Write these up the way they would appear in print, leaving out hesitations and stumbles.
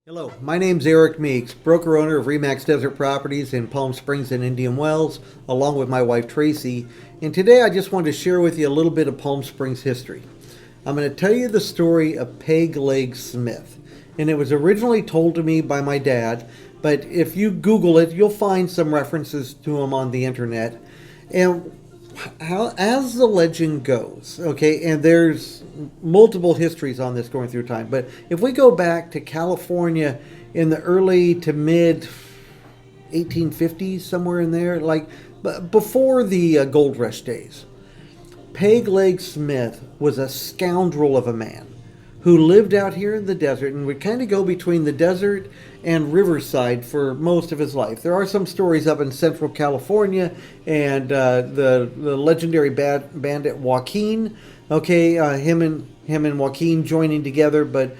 Hello, my name's Eric Meeks, broker owner of Remax Desert Properties in Palm Springs and Indian Wells, along with my wife Tracy. And today I just wanted to share with you a little bit of Palm Springs history. I'm going to tell you the story of Peg Leg Smith. And it was originally told to me by my dad, but if you Google it, you'll find some references to him on the internet. And as the legend goes, okay, and there's multiple histories on this going through time, but if we go back to California in the early to mid 1850s, somewhere in there, like before the gold rush days, Peg Leg Smith was a scoundrel of a man who lived out here in the desert and would kind of go between the desert and Riverside for most of his life. There are some stories up in Central California and the legendary bandit Joaquin. Okay, him and Joaquin joining together, but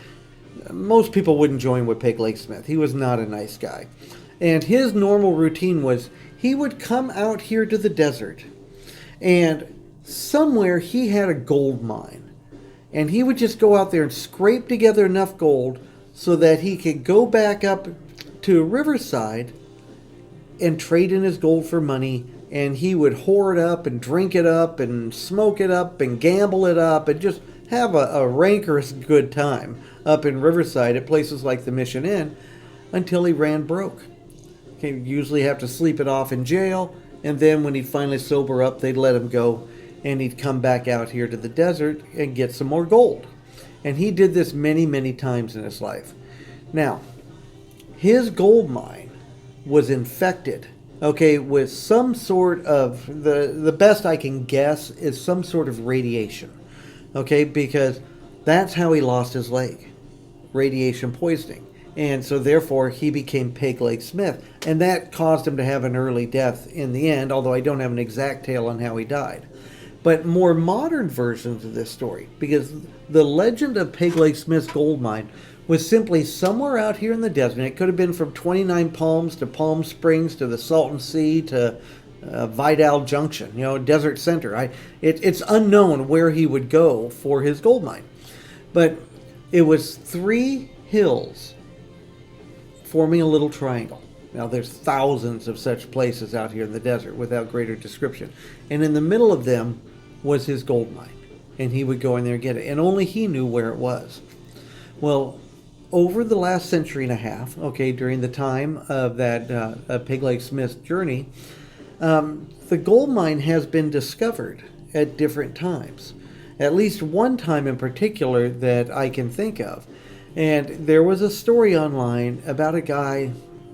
most people wouldn't join with Peg Leg Smith. He was not a nice guy. And his normal routine was he would come out here to the desert, and somewhere he had a gold mine. And he would just go out there and scrape together enough gold so that he could go back up to Riverside and trade in his gold for money. And he would whore it up and drink it up and smoke it up and gamble it up and just have a rancorous good time up in Riverside at places like the Mission Inn until he ran broke. He'd usually have to sleep it off in jail, and then when he'd finally sober up, they'd let him go. And he'd come back out here to the desert and get some more gold. And he did this many, many times in his life. Now, his gold mine was infected, okay, with some sort of, the best I can guess is some sort of radiation, okay, because that's how he lost his leg, radiation poisoning. And so therefore he became Peg Leg Smith. And that caused him to have an early death in the end, although I don't have an exact tale on how he died. But more modern versions of this story, because the legend of Peg Leg Smith's gold mine was simply somewhere out here in the desert. It could have been from 29 Palms to Palm Springs to the Salton Sea to Vidal Junction, Desert Center. It's unknown where he would go for his gold mine. But it was 3 hills forming a little triangle. Now, there's thousands of such places out here in the desert without greater description. And in the middle of them was his gold mine. And he would go in there and get it. And only he knew where it was. Well, over the last century and a half, okay, during the time of that Peg Leg Smith's journey, the gold mine has been discovered at different times. At least one time in particular that I can think of. And there was a story online about a guy,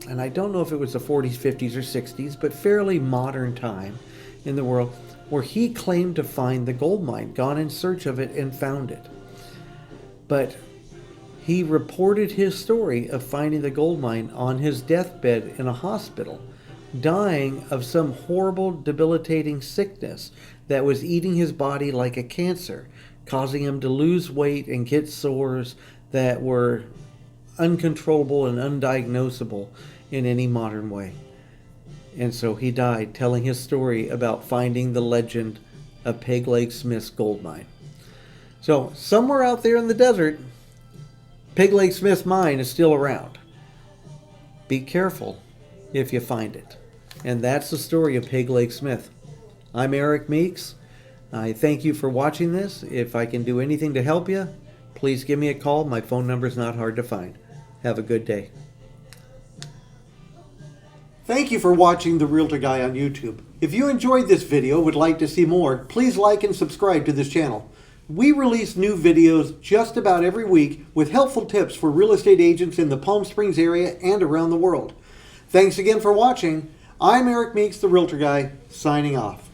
and I don't know if it was the 40s, 50s, or 60s, but fairly modern time in the world, where he claimed to find the gold mine, gone in search of it and found it. But he reported his story of finding the gold mine on his deathbed in a hospital, dying of some horrible, debilitating sickness that was eating his body like a cancer, causing him to lose weight and get sores that were uncontrollable and undiagnosable in any modern way. And so he died telling his story about finding the legend of Peg Leg Smith's gold mine. So somewhere out there in the desert, Peg Leg Smith's mine is still around. Be careful if you find it. And that's the story of Peg Leg Smith. I'm Eric Meeks. I thank you for watching this. If I can do anything to help you, please give me a call. My phone number is not hard to find. Have a good day. Thank you for watching The Realtor Guy on YouTube. If you enjoyed this video and would like to see more, please like and subscribe to this channel. We release new videos just about every week with helpful tips for real estate agents in the Palm Springs area and around the world. Thanks again for watching. I'm Eric Meeks, The Realtor Guy, signing off.